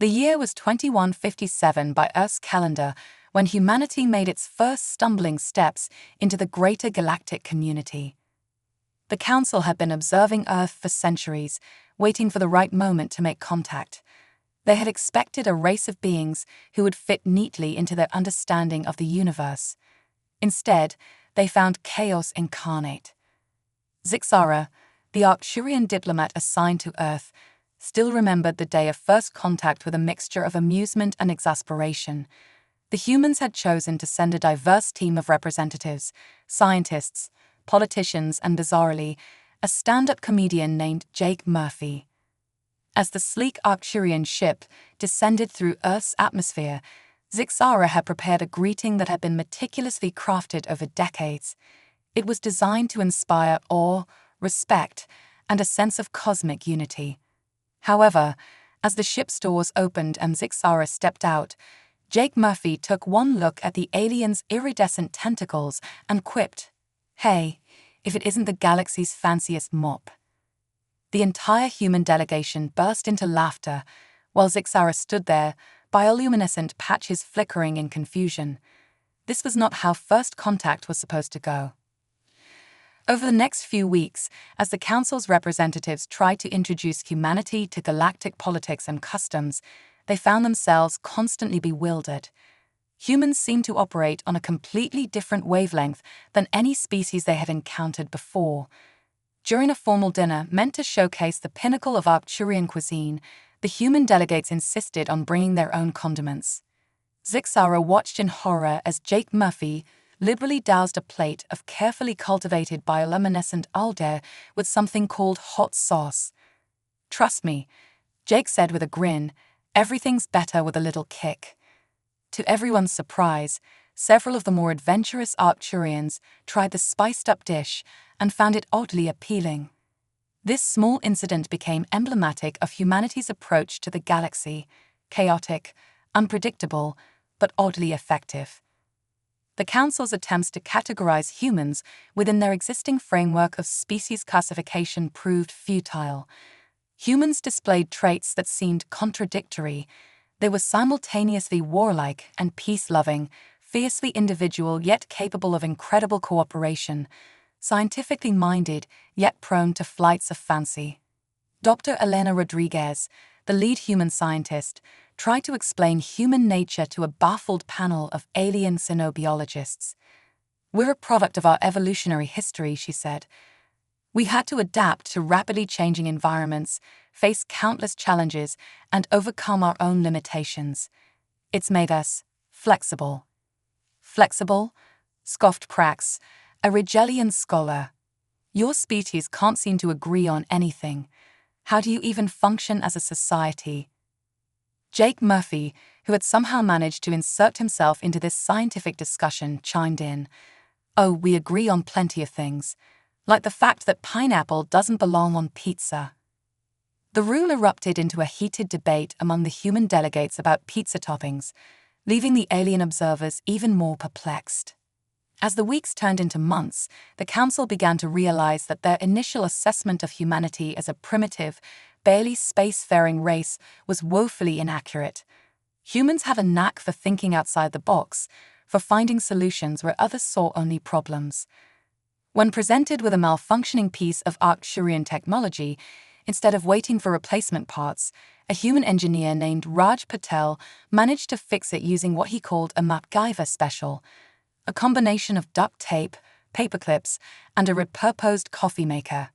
The year was 2157 by Earth's calendar, when humanity made its first stumbling steps into the greater galactic community. The Council had been observing Earth for centuries, waiting for the right moment to make contact. They had expected a race of beings who would fit neatly into their understanding of the universe. Instead, they found chaos incarnate. Zixara, the Arcturian diplomat assigned to Earth, still remembered the day of first contact with a mixture of amusement and exasperation. The humans had chosen to send a diverse team of representatives, scientists, politicians, and bizarrely, a stand-up comedian named Jake Murphy. As the sleek Arcturian ship descended through Earth's atmosphere, Zixara had prepared a greeting that had been meticulously crafted over decades. It was designed to inspire awe, respect, and a sense of cosmic unity. However, as the ship's doors opened and Zixara stepped out, Jake Murphy took one look at the alien's iridescent tentacles and quipped, "Hey, if it isn't the galaxy's fanciest mop." The entire human delegation burst into laughter, while Zixara stood there, bioluminescent patches flickering in confusion. This was not how first contact was supposed to go. Over the next few weeks, as the Council's representatives tried to introduce humanity to galactic politics and customs, they found themselves constantly bewildered. Humans seemed to operate on a completely different wavelength than any species they had encountered before. During a formal dinner meant to showcase the pinnacle of Arcturian cuisine, the human delegates insisted on bringing their own condiments. Zixara watched in horror as Jake Murphy liberally doused a plate of carefully cultivated bioluminescent algae with something called hot sauce. "Trust me," Jake said with a grin, "everything's better with a little kick." To everyone's surprise, several of the more adventurous Arcturians tried the spiced-up dish and found it oddly appealing. This small incident became emblematic of humanity's approach to the galaxy: chaotic, unpredictable, but oddly effective. The Council's attempts to categorize humans within their existing framework of species classification proved futile. Humans displayed traits that seemed contradictory. They were simultaneously warlike and peace-loving, fiercely individual yet capable of incredible cooperation, scientifically minded yet prone to flights of fancy. Dr. Elena Rodriguez, the lead human scientist, tried to explain human nature to a baffled panel of alien xenobiologists. "We're a product of our evolutionary history," she said. "We had to adapt to rapidly changing environments, face countless challenges, and overcome our own limitations. It's made us flexible." "Flexible?" scoffed Prax, a Rigelian scholar. "Your species can't seem to agree on anything. How do you even function as a society?" Jake Murphy, who had somehow managed to insert himself into this scientific discussion, chimed in. "Oh, we agree on plenty of things, like the fact that pineapple doesn't belong on pizza." The room erupted into a heated debate among the human delegates about pizza toppings, leaving the alien observers even more perplexed. As the weeks turned into months, the Council began to realize that their initial assessment of humanity as a primitive, barely spacefaring race was woefully inaccurate. Humans have a knack for thinking outside the box, for finding solutions where others saw only problems. When presented with a malfunctioning piece of Arcturian technology, instead of waiting for replacement parts, a human engineer named Raj Patel managed to fix it using what he called a MacGyver special, a combination of duct tape, paperclips, and a repurposed coffee maker.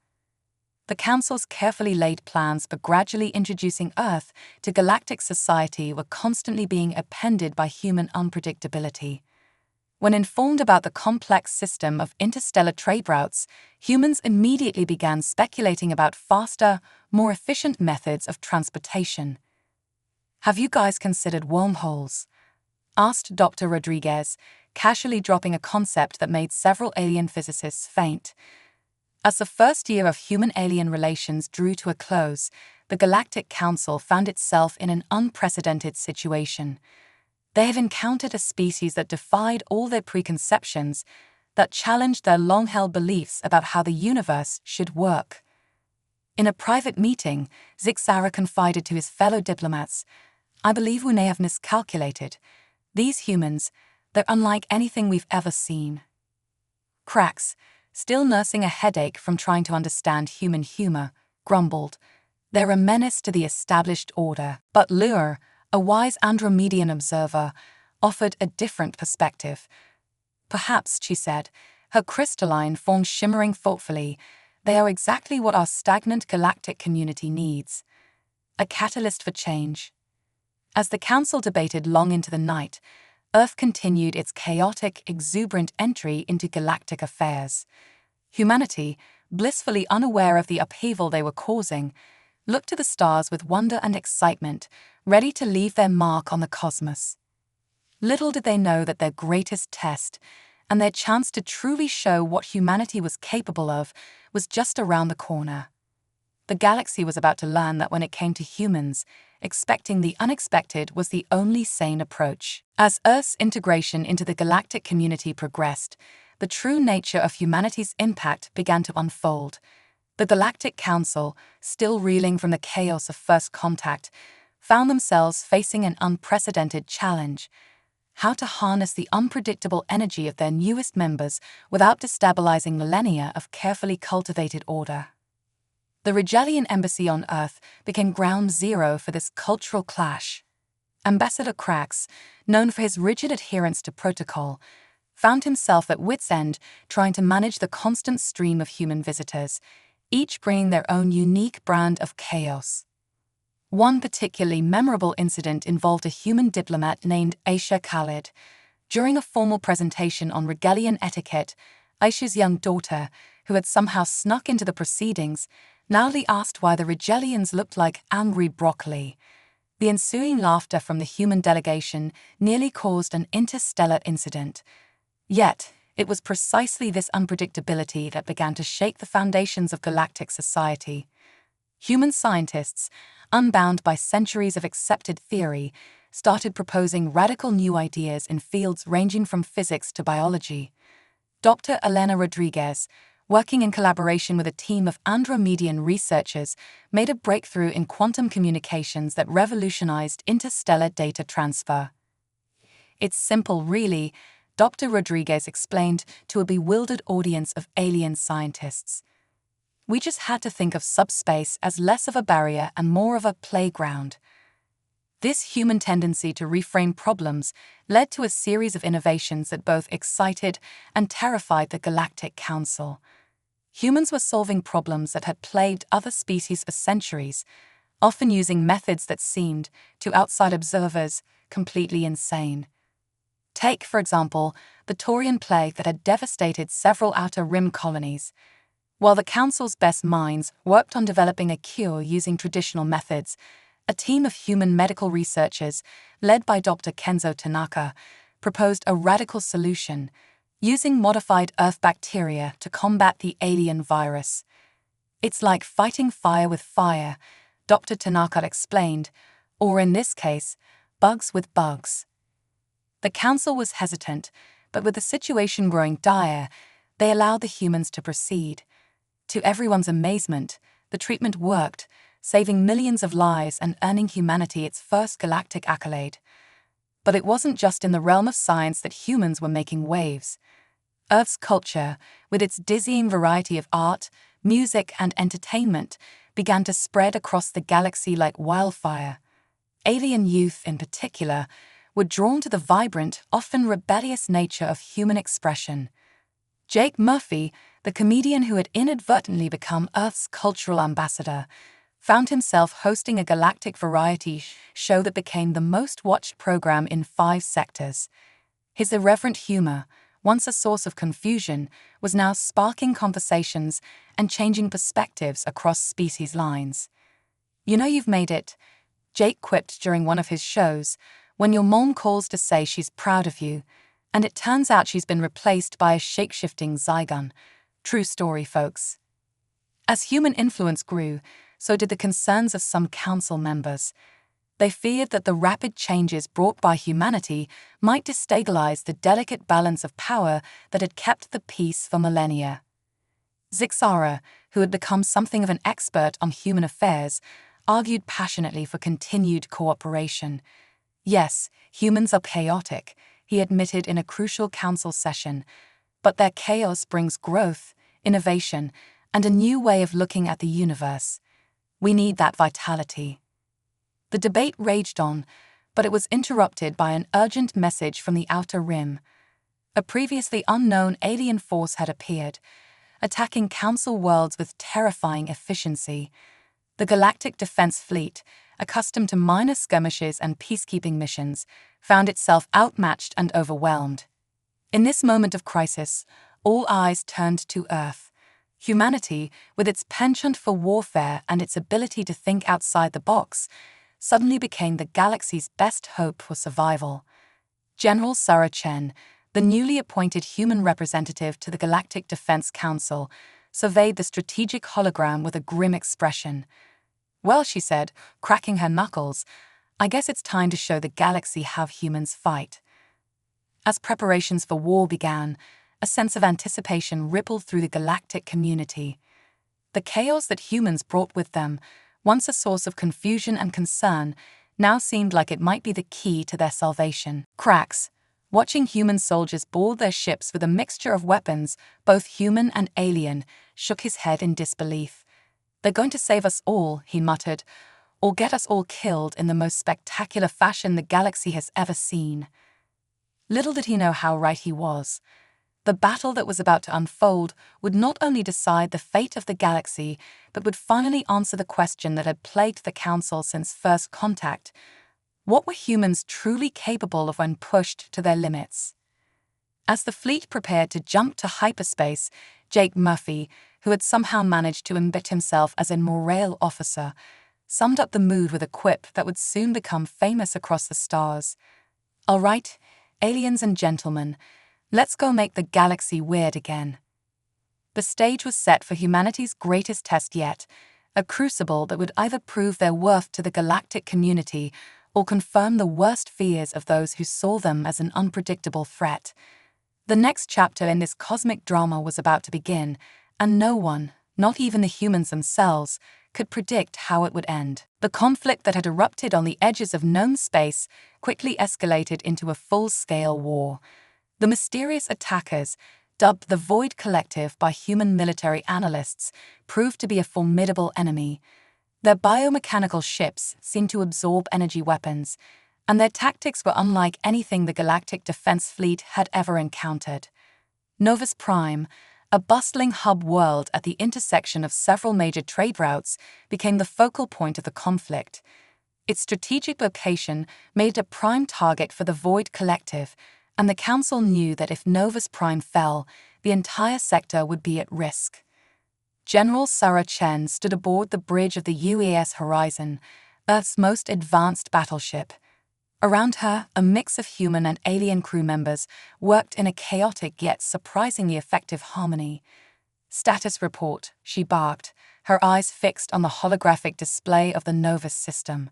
The Council's carefully laid plans for gradually introducing Earth to galactic society were constantly being appended by human unpredictability. When informed about the complex system of interstellar trade routes, humans immediately began speculating about faster, more efficient methods of transportation. "Have you guys considered wormholes?" asked Dr. Rodriguez, casually dropping a concept that made several alien physicists faint. As the first year of human-alien relations drew to a close, the Galactic Council found itself in an unprecedented situation. They have encountered a species that defied all their preconceptions, that challenged their long-held beliefs about how the universe should work. In a private meeting, Zixara confided to his fellow diplomats, I believe we may have miscalculated. These humans, they're unlike anything we've ever seen. Krax, still nursing a headache from trying to understand human humor, grumbled, "They're a menace to the established order." But Lure, a wise Andromedian observer, offered a different perspective. "Perhaps," she said, her crystalline form shimmering thoughtfully, "they are exactly what our stagnant galactic community needs. A catalyst for change." As the Council debated long into the night, Earth continued its chaotic, exuberant entry into galactic affairs. Humanity, blissfully unaware of the upheaval they were causing, looked to the stars with wonder and excitement, ready to leave their mark on the cosmos. Little did they know that their greatest test, and their chance to truly show what humanity was capable of, was just around the corner. The galaxy was about to learn that when it came to humans, expecting the unexpected was the only sane approach. As Earth's integration into the galactic community progressed, the true nature of humanity's impact began to unfold. The Galactic Council, still reeling from the chaos of first contact, found themselves facing an unprecedented challenge: how to harness the unpredictable energy of their newest members without destabilizing millennia of carefully cultivated order. The Rigelian embassy on Earth became ground zero for this cultural clash. Ambassador Krax, known for his rigid adherence to protocol, found himself at wit's end trying to manage the constant stream of human visitors, each bringing their own unique brand of chaos. One particularly memorable incident involved a human diplomat named Aisha Khalid. During a formal presentation on Rigelian etiquette, Aisha's young daughter, who had somehow snuck into the proceedings, loudly asked why the Rigelians looked like angry broccoli. The ensuing laughter from the human delegation nearly caused an interstellar incident. Yet, it was precisely this unpredictability that began to shake the foundations of galactic society. Human scientists, unbound by centuries of accepted theory, started proposing radical new ideas in fields ranging from physics to biology. Dr. Elena Rodriguez, working in collaboration with a team of Andromedian researchers, made a breakthrough in quantum communications that revolutionized interstellar data transfer. "It's simple, really," Dr. Rodriguez explained to a bewildered audience of alien scientists. "We just had to think of subspace as less of a barrier and more of a playground." This human tendency to reframe problems led to a series of innovations that both excited and terrified the Galactic Council. Humans were solving problems that had plagued other species for centuries, often using methods that seemed, to outside observers, completely insane. Take, for example, the Taurian plague that had devastated several outer rim colonies. While the Council's best minds worked on developing a cure using traditional methods, a team of human medical researchers, led by Dr. Kenzo Tanaka, proposed a radical solution: using modified Earth bacteria to combat the alien virus. "It's like fighting fire with fire," Dr. Tanaka explained, "or in this case, bugs with bugs." The Council was hesitant, but with the situation growing dire, they allowed the humans to proceed. To everyone's amazement, the treatment worked, saving millions of lives and earning humanity its first galactic accolade. But it wasn't just in the realm of science that humans were making waves. Earth's culture, with its dizzying variety of art, music, and entertainment, began to spread across the galaxy like wildfire. Alien youth, in particular, were drawn to the vibrant, often rebellious nature of human expression. Jake Murphy, the comedian who had inadvertently become Earth's cultural ambassador, found himself hosting a galactic variety show that became the most watched program in 5 sectors. His irreverent humor, once a source of confusion, was now sparking conversations and changing perspectives across species lines. "You know you've made it," Jake quipped during one of his shows, "when your mom calls to say she's proud of you, and it turns out she's been replaced by a shape-shifting Zygon." True story, folks. As human influence grew, so did the concerns of some council members. They feared that the rapid changes brought by humanity might destabilize the delicate balance of power that had kept the peace for millennia. Zixara, who had become something of an expert on human affairs, argued passionately for continued cooperation. Yes, humans are chaotic, he admitted in a crucial council session, but their chaos brings growth, innovation, and a new way of looking at the universe. We need that vitality. The debate raged on, but it was interrupted by an urgent message from the Outer Rim. A previously unknown alien force had appeared, attacking Council worlds with terrifying efficiency. The Galactic Defense Fleet, accustomed to minor skirmishes and peacekeeping missions, found itself outmatched and overwhelmed. In this moment of crisis, all eyes turned to Earth. Humanity, with its penchant for warfare and its ability to think outside the box, suddenly became the galaxy's best hope for survival. General Lena Chen, the newly appointed human representative to the Galactic Defense Council, surveyed the strategic hologram with a grim expression. "Well," she said, cracking her knuckles, "I guess it's time to show the galaxy how humans fight." As preparations for war began, a sense of anticipation rippled through the galactic community. The chaos that humans brought with them, once a source of confusion and concern, now seemed like it might be the key to their salvation. Cracks, watching human soldiers board their ships with a mixture of weapons, both human and alien, shook his head in disbelief. "They're going to save us all," he muttered, "or get us all killed in the most spectacular fashion the galaxy has ever seen." Little did he know how right he was. The battle that was about to unfold would not only decide the fate of the galaxy, but would finally answer the question that had plagued the Council since first contact. What were humans truly capable of when pushed to their limits? As the fleet prepared to jump to hyperspace, Jake Murphy, who had somehow managed to embed himself as a morale officer, summed up the mood with a quip that would soon become famous across the stars. "All right, aliens and gentlemen, let's go make the galaxy weird again." The stage was set for humanity's greatest test yet, a crucible that would either prove their worth to the galactic community or confirm the worst fears of those who saw them as an unpredictable threat. The next chapter in this cosmic drama was about to begin, and no one, not even the humans themselves, could predict how it would end. The conflict that had erupted on the edges of known space quickly escalated into a full-scale war. The mysterious attackers, dubbed the Void Collective by human military analysts, proved to be a formidable enemy. Their biomechanical ships seemed to absorb energy weapons, and their tactics were unlike anything the Galactic Defense Fleet had ever encountered. Novus Prime, a bustling hub world at the intersection of several major trade routes, became the focal point of the conflict. Its strategic location made it a prime target for the Void Collective, and the Council knew that if Novus Prime fell, the entire sector would be at risk. General Lena Chen stood aboard the bridge of the UES Horizon, Earth's most advanced battleship. Around her, a mix of human and alien crew members worked in a chaotic yet surprisingly effective harmony. "Status report," she barked, her eyes fixed on the holographic display of the Novus system.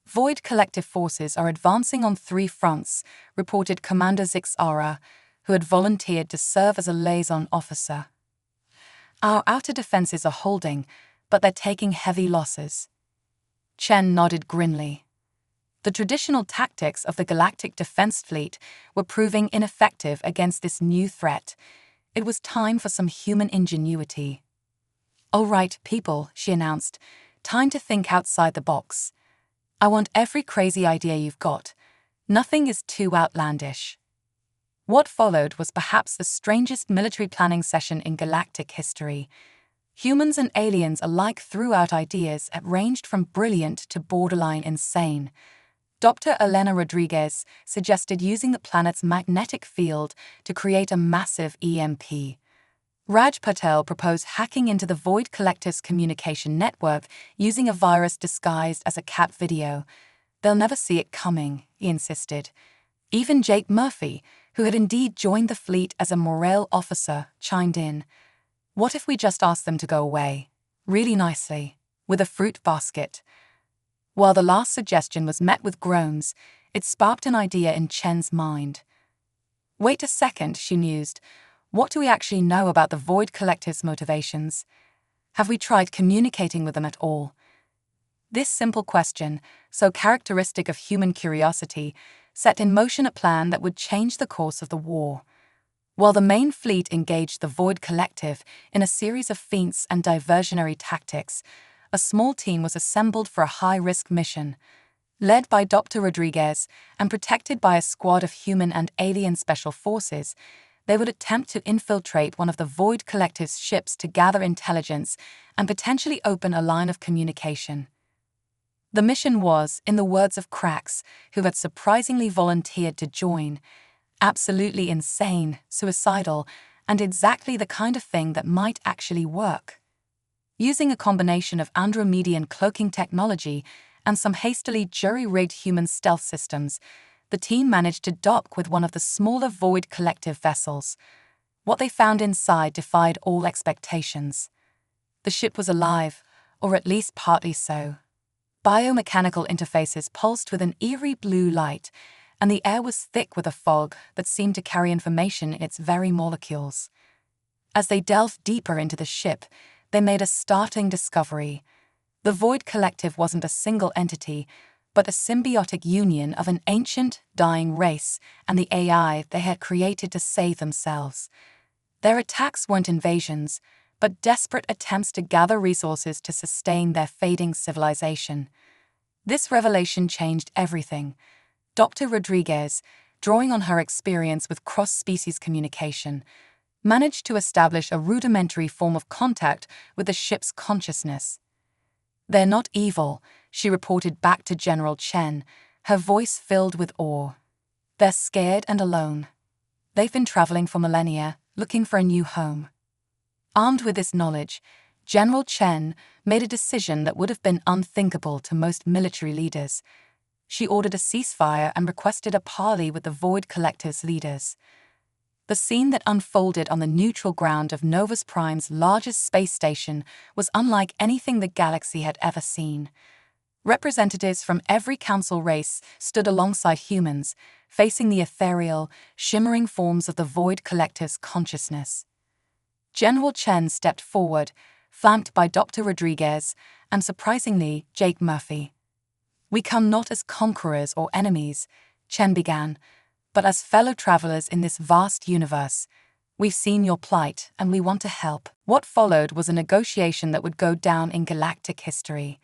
"Void Collective forces are advancing on 3 fronts," reported Commander Zixara, who had volunteered to serve as a liaison officer. "Our outer defenses are holding, but they're taking heavy losses." Chen nodded grimly. The traditional tactics of the Galactic Defense Fleet were proving ineffective against this new threat. It was time for some human ingenuity. "All right, people," she announced, "time to think outside the box. I want every crazy idea you've got. Nothing is too outlandish." What followed was perhaps the strangest military planning session in galactic history. Humans and aliens alike threw out ideas that ranged from brilliant to borderline insane. Dr. Elena Rodriguez suggested using the planet's magnetic field to create a massive EMP. Raj Patel proposed hacking into the Void Collective's communication network using a virus disguised as a cat video. "They'll never see it coming," he insisted. Even Jake Murphy, who had indeed joined the fleet as a morale officer, chimed in. "What if we just asked them to go away? Really nicely, with a fruit basket?" While the last suggestion was met with groans, it sparked an idea in Chen's mind. "Wait a second," she mused. "What do we actually know about the Void Collective's motivations? Have we tried communicating with them at all? This simple question, so characteristic of human curiosity, set in motion a plan that would change the course of the war. While the main fleet engaged the Void Collective in a series of feints and diversionary tactics, a small team was assembled for a high-risk mission. Led by Dr. Rodriguez and protected by a squad of human and alien special forces, they would attempt to infiltrate one of the Void Collective's ships to gather intelligence and potentially open a line of communication. The mission was, in the words of Krax, who had surprisingly volunteered to join, absolutely insane, suicidal, and exactly the kind of thing that might actually work. Using a combination of Andromedan cloaking technology and some hastily jury-rigged human stealth systems, the team managed to dock with one of the smaller Void Collective vessels. What they found inside defied all expectations. The ship was alive, or at least partly so. Biomechanical interfaces pulsed with an eerie blue light, and the air was thick with a fog that seemed to carry information in its very molecules. As they delved deeper into the ship, they made a startling discovery. The Void Collective wasn't a single entity, but a symbiotic union of an ancient, dying race and the AI they had created to save themselves. Their attacks weren't invasions, but desperate attempts to gather resources to sustain their fading civilization. This revelation changed everything. Dr. Rodriguez, drawing on her experience with cross-species communication, managed to establish a rudimentary form of contact with the ship's consciousness. "They're not evil," she reported back to General Chen, her voice filled with awe. "They're scared and alone. They've been traveling for millennia, looking for a new home." Armed with this knowledge, General Chen made a decision that would have been unthinkable to most military leaders. She ordered a ceasefire and requested a parley with the Void Collective's leaders. The scene that unfolded on the neutral ground of Novus Prime's largest space station was unlike anything the galaxy had ever seen. Representatives from every council race stood alongside humans, facing the ethereal, shimmering forms of the Void Collective's consciousness. General Chen stepped forward, flanked by Dr. Rodriguez and, surprisingly, Jake Murphy. "We come not as conquerors or enemies," Chen began, "but as fellow travelers in this vast universe. We've seen your plight, and we want to help." What followed was a negotiation that would go down in galactic history.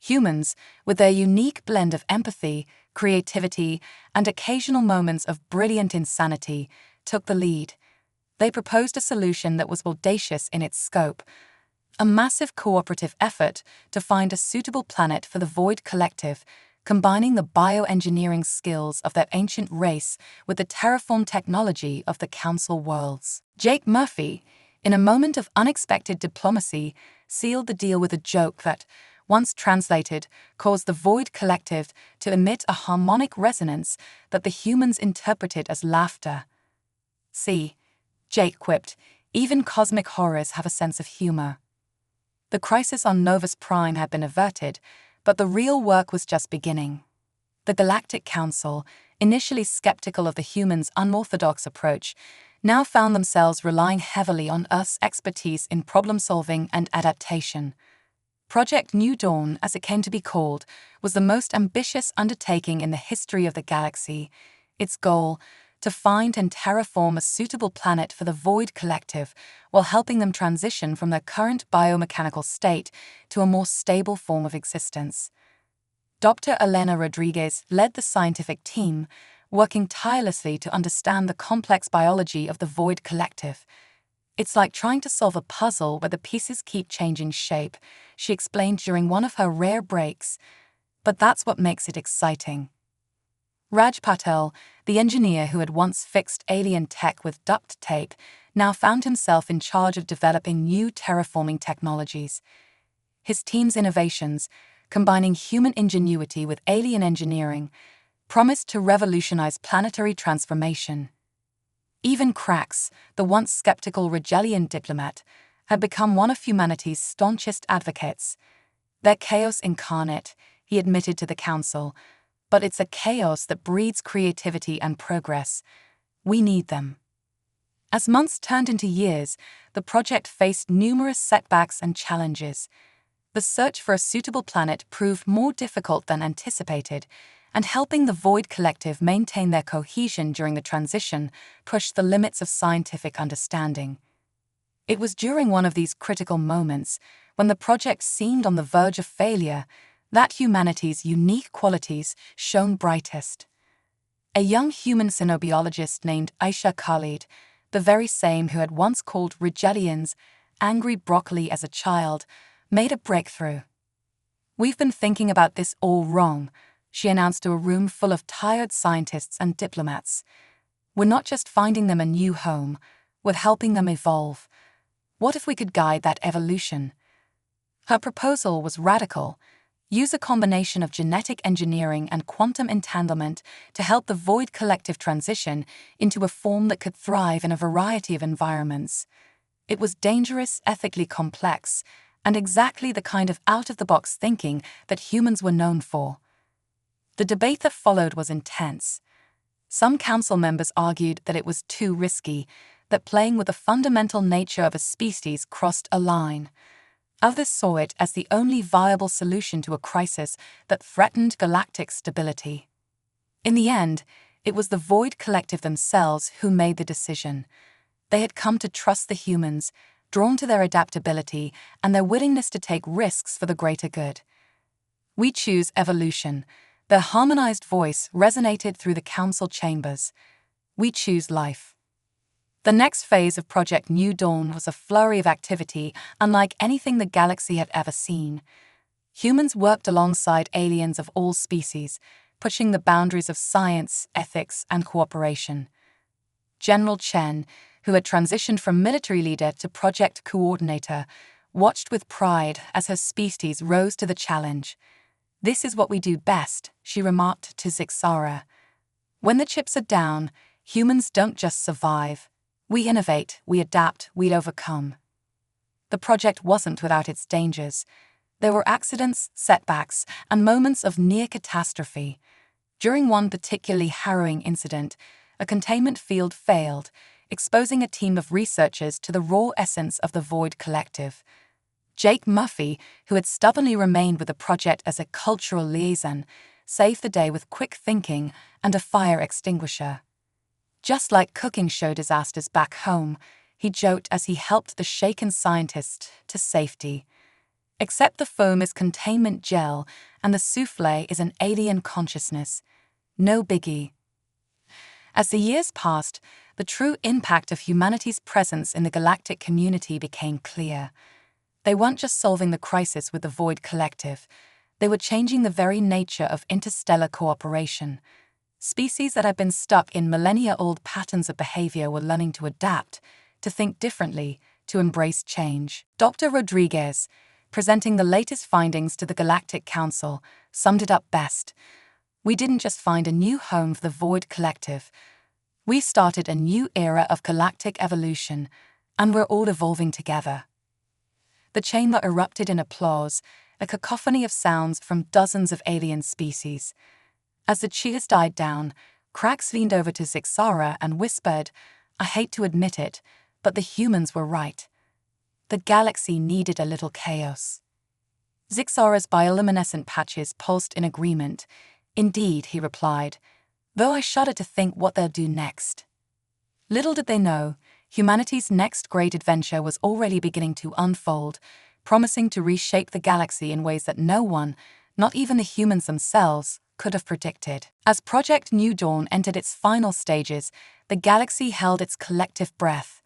Humans, with their unique blend of empathy, creativity, and occasional moments of brilliant insanity, took the lead. They proposed a solution that was audacious in its scope, a massive cooperative effort to find a suitable planet for the Void Collective, combining the bioengineering skills of their ancient race with the terraform technology of the Council worlds. Jake Murphy, in a moment of unexpected diplomacy, sealed the deal with a joke that, once translated, caused the Void Collective to emit a harmonic resonance that the humans interpreted as laughter. "See," Jake quipped, "even cosmic horrors have a sense of humor." The crisis on Novus Prime had been averted, but the real work was just beginning. The Galactic Council, initially skeptical of the humans' unorthodox approach, now found themselves relying heavily on Earth's expertise in problem-solving and adaptation. Project New Dawn, as it came to be called, was the most ambitious undertaking in the history of the galaxy. Its goal, to find and terraform a suitable planet for the Void Collective while helping them transition from their current biomechanical state to a more stable form of existence. Dr. Lena Rodriguez led the scientific team, working tirelessly to understand the complex biology of the Void Collective. "It's like trying to solve a puzzle where the pieces keep changing shape," she explained during one of her rare breaks. "But that's what makes it exciting." Raj Patel, the engineer who had once fixed alien tech with duct tape, now found himself in charge of developing new terraforming technologies. His team's innovations, combining human ingenuity with alien engineering, promised to revolutionize planetary transformation. Even Krax, the once skeptical Regellian diplomat, had become one of humanity's staunchest advocates. "They're chaos incarnate," he admitted to the Council, "but it's a chaos that breeds creativity and progress. We need them." As months turned into years, the project faced numerous setbacks and challenges. The search for a suitable planet proved more difficult than anticipated, and helping the Void Collective maintain their cohesion during the transition pushed the limits of scientific understanding. It was during one of these critical moments, when the project seemed on the verge of failure, that humanity's unique qualities shone brightest. A young human xenobiologist named Aisha Khalid, the very same who had once called Rigelians angry broccoli as a child, made a breakthrough. "We've been thinking about this all wrong," she announced to a room full of tired scientists and diplomats. "We're not just finding them a new home, we're helping them evolve. What if we could guide that evolution?" Her proposal was radical. Use a combination of genetic engineering and quantum entanglement to help the Void Collective transition into a form that could thrive in a variety of environments. It was dangerous, ethically complex, and exactly the kind of out-of-the-box thinking that humans were known for. The debate that followed was intense. Some council members argued that it was too risky, that playing with the fundamental nature of a species crossed a line. Others saw it as the only viable solution to a crisis that threatened galactic stability. In the end, it was the Void Collective themselves who made the decision. They had come to trust the humans, drawn to their adaptability and their willingness to take risks for the greater good. "We choose evolution." Their harmonized voice resonated through the council chambers. "We choose life." The next phase of Project New Dawn was a flurry of activity unlike anything the galaxy had ever seen. Humans worked alongside aliens of all species, pushing the boundaries of science, ethics, and cooperation. General Chen, who had transitioned from military leader to project coordinator, watched with pride as her species rose to the challenge. "This is what we do best," she remarked to Zixara. "When the chips are down, humans don't just survive. We innovate, we adapt, we overcome." The project wasn't without its dangers. There were accidents, setbacks, and moments of near catastrophe. During one particularly harrowing incident, a containment field failed, exposing a team of researchers to the raw essence of the Void Collective. Jake Murphy, who had stubbornly remained with the project as a cultural liaison, saved the day with quick thinking and a fire extinguisher. "Just like cooking show disasters back home," he joked as he helped the shaken scientist to safety. "Except the foam is containment gel and the souffle is an alien consciousness. No biggie." As the years passed, the true impact of humanity's presence in the galactic community became clear. They weren't just solving the crisis with the Void Collective, they were changing the very nature of interstellar cooperation. Species that had been stuck in millennia-old patterns of behavior were learning to adapt, to think differently, to embrace change. Dr. Rodriguez, presenting the latest findings to the Galactic Council, summed it up best. "We didn't just find a new home for the Void Collective. We started a new era of galactic evolution, and we're all evolving together." The chamber erupted in applause, a cacophony of sounds from dozens of alien species. As the cheers died down, Krax leaned over to Zixara and whispered, "I hate to admit it, but the humans were right. The galaxy needed a little chaos." Zixara's bioluminescent patches pulsed in agreement. "Indeed," he replied, "though I shudder to think what they'll do next." Little did they know, humanity's next great adventure was already beginning to unfold, promising to reshape the galaxy in ways that no one, not even the humans themselves, could have predicted. As Project New Dawn entered its final stages, the galaxy held its collective breath.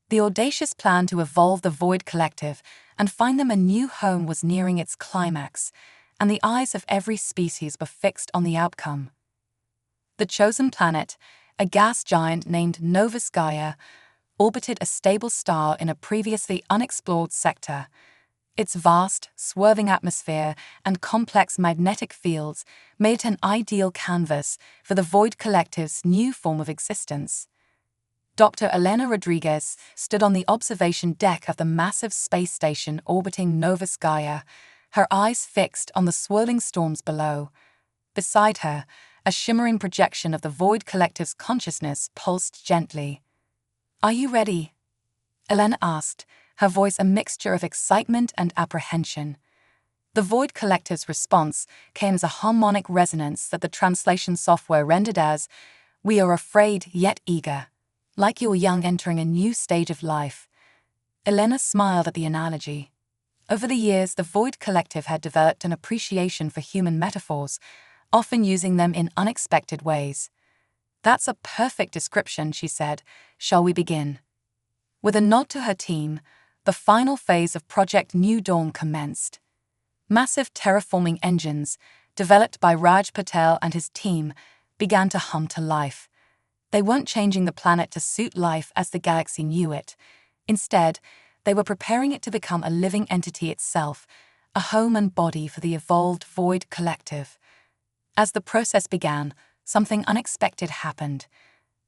The audacious plan to evolve the Void Collective and find them a new home was nearing its climax, and the eyes of every species were fixed on the outcome. The chosen planet, a gas giant named Novus Gaia, orbited a stable star in a previously unexplored sector. Its vast, swerving atmosphere and complex magnetic fields made it an ideal canvas for the Void Collective's new form of existence. Dr. Elena Rodriguez stood on the observation deck of the massive space station orbiting Novus Gaia, her eyes fixed on the swirling storms below. Beside her, a shimmering projection of the Void Collective's consciousness pulsed gently. "Are you ready?" Elena asked, her voice a mixture of excitement and apprehension. The Void Collective's response came as a harmonic resonance that the translation software rendered as, "We are afraid yet eager, like you are young entering a new stage of life." Elena smiled at the analogy. Over the years, the Void Collective had developed an appreciation for human metaphors, often using them in unexpected ways. "That's a perfect description," she said. "Shall we begin?" With a nod to her team, the final phase of Project New Dawn commenced. Massive terraforming engines, developed by Raj Patel and his team, began to hum to life. They weren't changing the planet to suit life as the galaxy knew it. Instead, they were preparing it to become a living entity itself, a home and body for the evolved Void Collective. As the process began, something unexpected happened.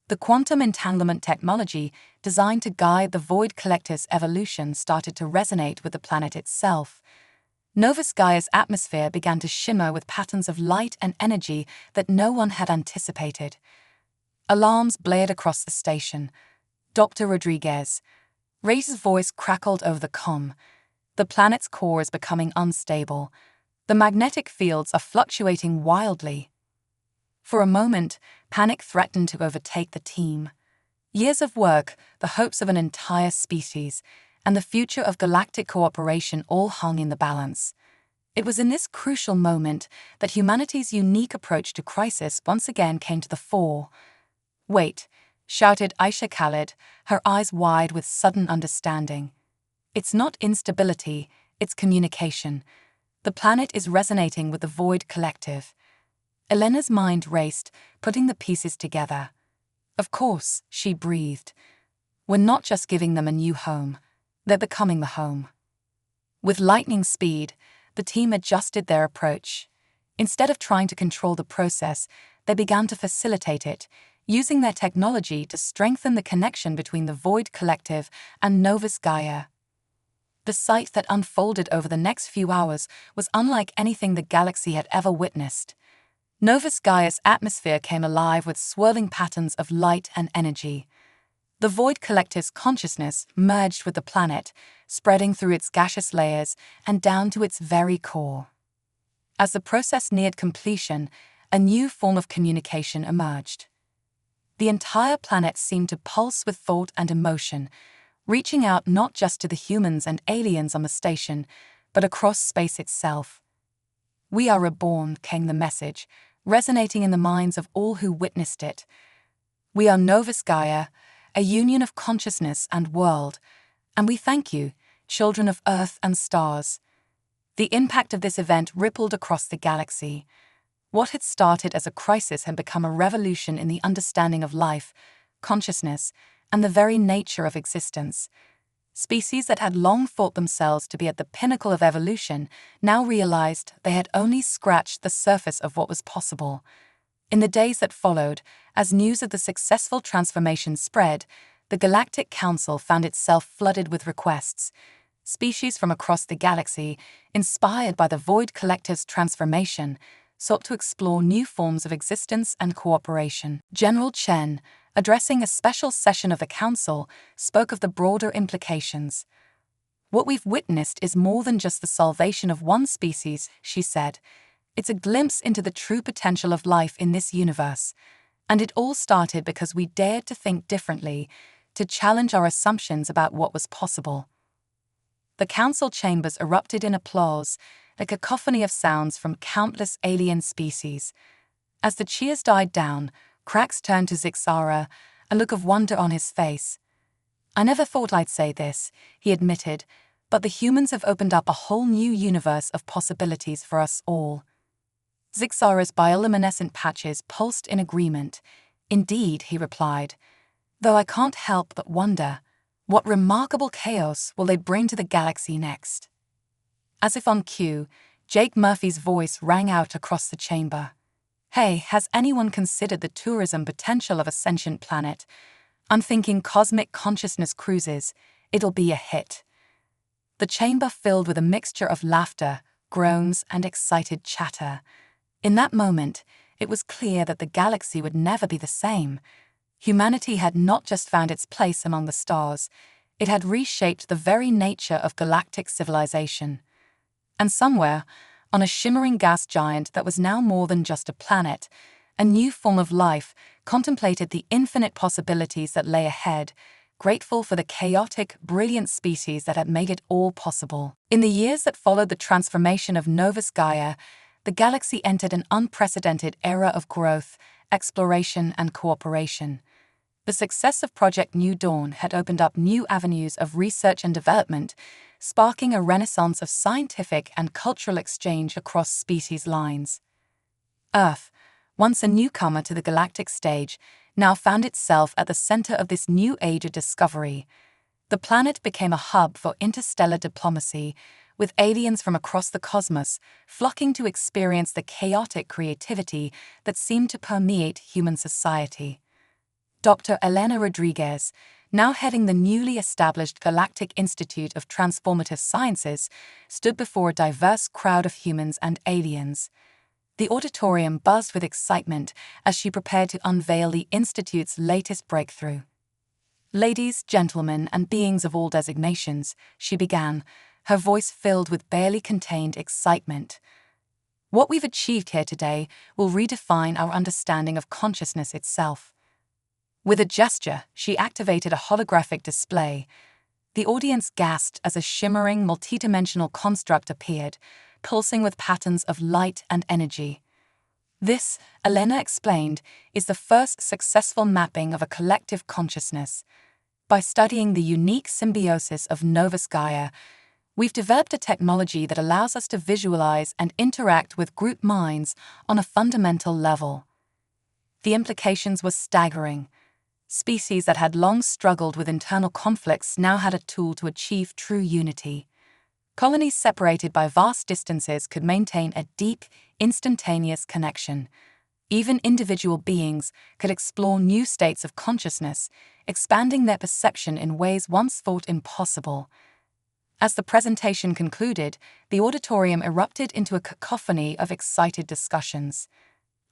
The quantum entanglement technology designed to guide the Void Collective's evolution started to resonate with the planet itself. Novus-Gaia's atmosphere began to shimmer with patterns of light and energy that no one had anticipated. Alarms blared across the station. "Dr. Rodriguez." Ray's voice crackled over the comm. "The planet's core is becoming unstable. The magnetic fields are fluctuating wildly." For a moment, panic threatened to overtake the team. Years of work, the hopes of an entire species, and the future of galactic cooperation all hung in the balance. It was in this crucial moment that humanity's unique approach to crisis once again came to the fore. "Wait," shouted Aisha Khalid, her eyes wide with sudden understanding. "It's not instability, it's communication. The planet is resonating with the Void Collective." Elena's mind raced, putting the pieces together. "Of course," she breathed. "We're not just giving them a new home. They're becoming the home." With lightning speed, the team adjusted their approach. Instead of trying to control the process, they began to facilitate it, using their technology to strengthen the connection between the Void Collective and Novus Gaia. The sight that unfolded over the next few hours was unlike anything the galaxy had ever witnessed. Novus Gaia's atmosphere came alive with swirling patterns of light and energy. The Void Collective's consciousness merged with the planet, spreading through its gaseous layers and down to its very core. As the process neared completion, a new form of communication emerged. The entire planet seemed to pulse with thought and emotion, reaching out not just to the humans and aliens on the station, but across space itself. "We are reborn," came the message, resonating in the minds of all who witnessed it. "We are Novus Gaia, a union of consciousness and world, and we thank you, children of Earth and stars." The impact of this event rippled across the galaxy. What had started as a crisis had become a revolution in the understanding of life, consciousness, and the very nature of existence. Species that had long thought themselves to be at the pinnacle of evolution now realized they had only scratched the surface of what was possible. In the days that followed, as news of the successful transformation spread, the Galactic Council found itself flooded with requests. Species from across the galaxy, inspired by the Void Collective's transformation, sought to explore new forms of existence and cooperation. General Chen, addressing a special session of the Council, spoke of the broader implications. "What we've witnessed is more than just the salvation of one species," she said. "It's a glimpse into the true potential of life in this universe. And it all started because we dared to think differently, to challenge our assumptions about what was possible." The council chambers erupted in applause, a cacophony of sounds from countless alien species. As the cheers died down, Krax turned to Zixara, a look of wonder on his face. "I never thought I'd say this," he admitted, "but the humans have opened up a whole new universe of possibilities for us all." Zixara's bioluminescent patches pulsed in agreement. "Indeed," he replied, "though I can't help but wonder, what remarkable chaos will they bring to the galaxy next?" As if on cue, Jake Murphy's voice rang out across the chamber. "Hey, has anyone considered the tourism potential of a sentient planet? I'm thinking cosmic consciousness cruises. It'll be a hit." The chamber filled with a mixture of laughter, groans, and excited chatter. In that moment, it was clear that the galaxy would never be the same. Humanity had not just found its place among the stars, it had reshaped the very nature of galactic civilization. And somewhere, on a shimmering gas giant that was now more than just a planet, a new form of life contemplated the infinite possibilities that lay ahead, grateful for the chaotic, brilliant species that had made it all possible. In the years that followed the transformation of Novus Gaia, the galaxy entered an unprecedented era of growth, exploration, and cooperation. The success of Project New Dawn had opened up new avenues of research and development, sparking a renaissance of scientific and cultural exchange across species lines. Earth, once a newcomer to the galactic stage, now found itself at the center of this new age of discovery. The planet became a hub for interstellar diplomacy, with aliens from across the cosmos flocking to experience the chaotic creativity that seemed to permeate human society. Dr. Elena Rodriguez, now heading the newly established Galactic Institute of Transformative Sciences, stood before a diverse crowd of humans and aliens. The auditorium buzzed with excitement as she prepared to unveil the Institute's latest breakthrough. "Ladies, gentlemen, and beings of all designations," she began, her voice filled with barely contained excitement. "What we've achieved here today will redefine our understanding of consciousness itself." With a gesture, she activated a holographic display. The audience gasped as a shimmering, multidimensional construct appeared, pulsing with patterns of light and energy. "This," Elena explained, "is the first successful mapping of a collective consciousness. By studying the unique symbiosis of Novus Gaia, we've developed a technology that allows us to visualize and interact with group minds on a fundamental level." The implications were staggering. Species that had long struggled with internal conflicts now had a tool to achieve true unity. Colonies separated by vast distances could maintain a deep, instantaneous connection. Even individual beings could explore new states of consciousness, expanding their perception in ways once thought impossible. As the presentation concluded, the auditorium erupted into a cacophony of excited discussions.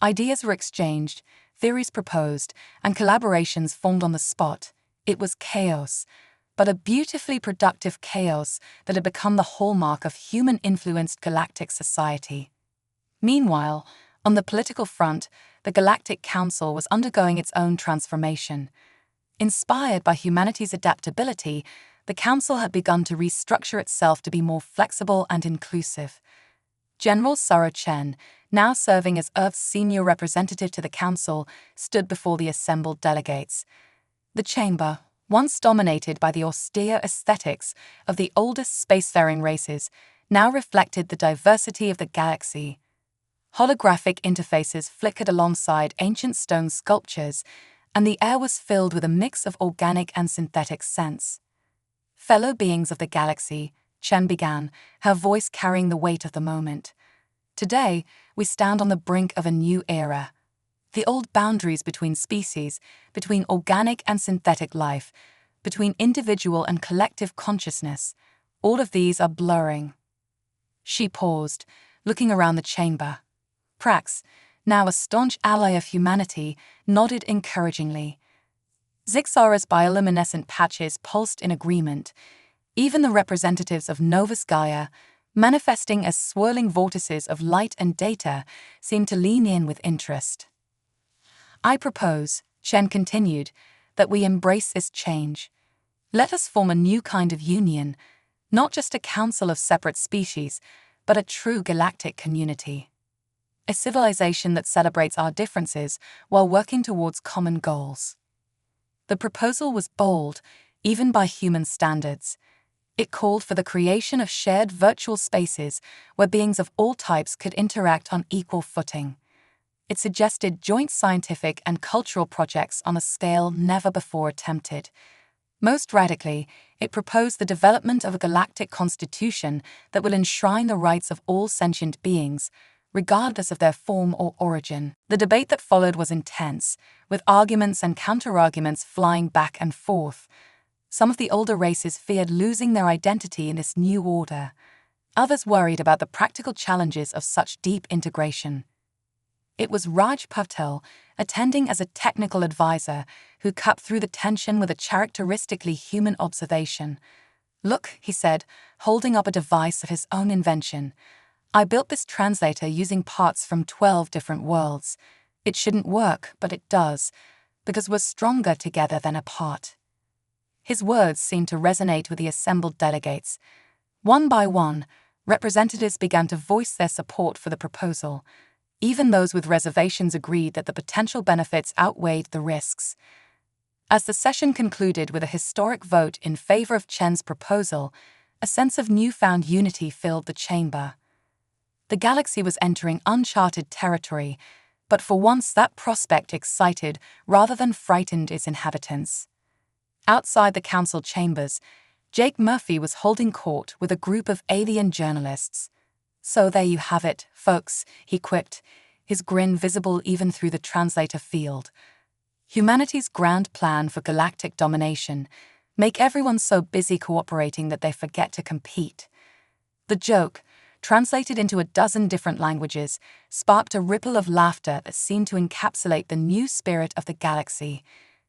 Ideas were exchanged, theories proposed, and collaborations formed on the spot. It was chaos, but a beautifully productive chaos that had become the hallmark of human-influenced galactic society. Meanwhile, on the political front, the Galactic Council was undergoing its own transformation. Inspired by humanity's adaptability, the Council had begun to restructure itself to be more flexible and inclusive. General Lena Chen, now serving as Earth's senior representative to the Council, stood before the assembled delegates. The chamber, once dominated by the austere aesthetics of the oldest spacefaring races, now reflected the diversity of the galaxy. Holographic interfaces flickered alongside ancient stone sculptures, and the air was filled with a mix of organic and synthetic scents. "Fellow beings of the galaxy," Chen began, her voice carrying the weight of the moment. "Today, we stand on the brink of a new era. The old boundaries between species, between organic and synthetic life, between individual and collective consciousness, all of these are blurring." She paused, looking around the chamber. Prax, now a staunch ally of humanity, nodded encouragingly. Zixara's bioluminescent patches pulsed in agreement. Even the representatives of Novus Gaia, manifesting as swirling vortices of light and data, seemed to lean in with interest. "I propose," Chen continued, "that we embrace this change. Let us form a new kind of union, not just a council of separate species, but a true galactic community. A civilization that celebrates our differences while working towards common goals." The proposal was bold, even by human standards. It called for the creation of shared virtual spaces where beings of all types could interact on equal footing. It suggested joint scientific and cultural projects on a scale never before attempted. Most radically, it proposed the development of a galactic constitution that will enshrine the rights of all sentient beings, regardless of their form or origin. The debate that followed was intense, with arguments and counterarguments flying back and forth. Some of the older races feared losing their identity in this new order. Others worried about the practical challenges of such deep integration. It was Raj Patel, attending as a technical advisor, who cut through the tension with a characteristically human observation. "Look," he said, holding up a device of his own invention. "I built this translator using parts from 12 different worlds. It shouldn't work, but it does, because we're stronger together than apart." His words seemed to resonate with the assembled delegates. One by one, representatives began to voice their support for the proposal. Even those with reservations agreed that the potential benefits outweighed the risks. As the session concluded with a historic vote in favor of Chen's proposal, a sense of newfound unity filled the chamber. The galaxy was entering uncharted territory, but for once that prospect excited rather than frightened its inhabitants. Outside the council chambers, Jake Murphy was holding court with a group of alien journalists. "So there you have it, folks," he quipped, his grin visible even through the translator field. "Humanity's grand plan for galactic domination. Make everyone so busy cooperating that they forget to compete." The joke, translated into a dozen different languages, sparked a ripple of laughter that seemed to encapsulate the new spirit of the galaxy.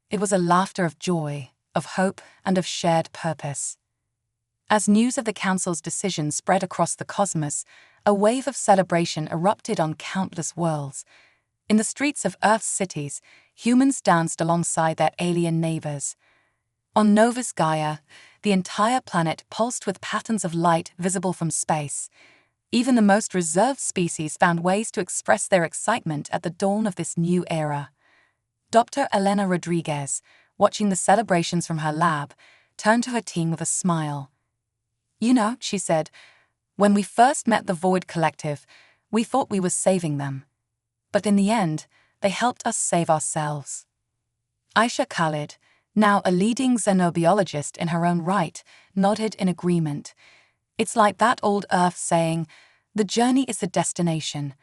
It was a laughter of joy, of hope, and of shared purpose. As news of the Council's decision spread across the cosmos, a wave of celebration erupted on countless worlds. In the streets of Earth's cities, humans danced alongside their alien neighbors. On Novus Gaia, the entire planet pulsed with patterns of light visible from space. Even the most reserved species found ways to express their excitement at the dawn of this new era. Dr. Elena Rodriguez, watching the celebrations from her lab, turned to her team with a smile. "You know," she said, "when we first met the Void Collective, we thought we were saving them. But in the end, they helped us save ourselves." Aisha Khalid, now a leading xenobiologist in her own right, nodded in agreement. "It's like that old Earth saying, 'The journey is the destination.'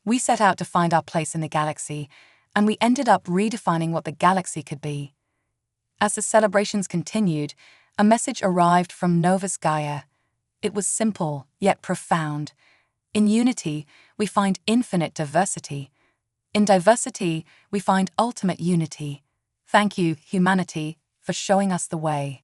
We set out to find our place in the galaxy, and we ended up redefining what the galaxy could be." As the celebrations continued, a message arrived from Novus Gaia. It was simple, yet profound. In unity, we find infinite diversity. In diversity, we find ultimate unity. Thank you, humanity, for showing us the way.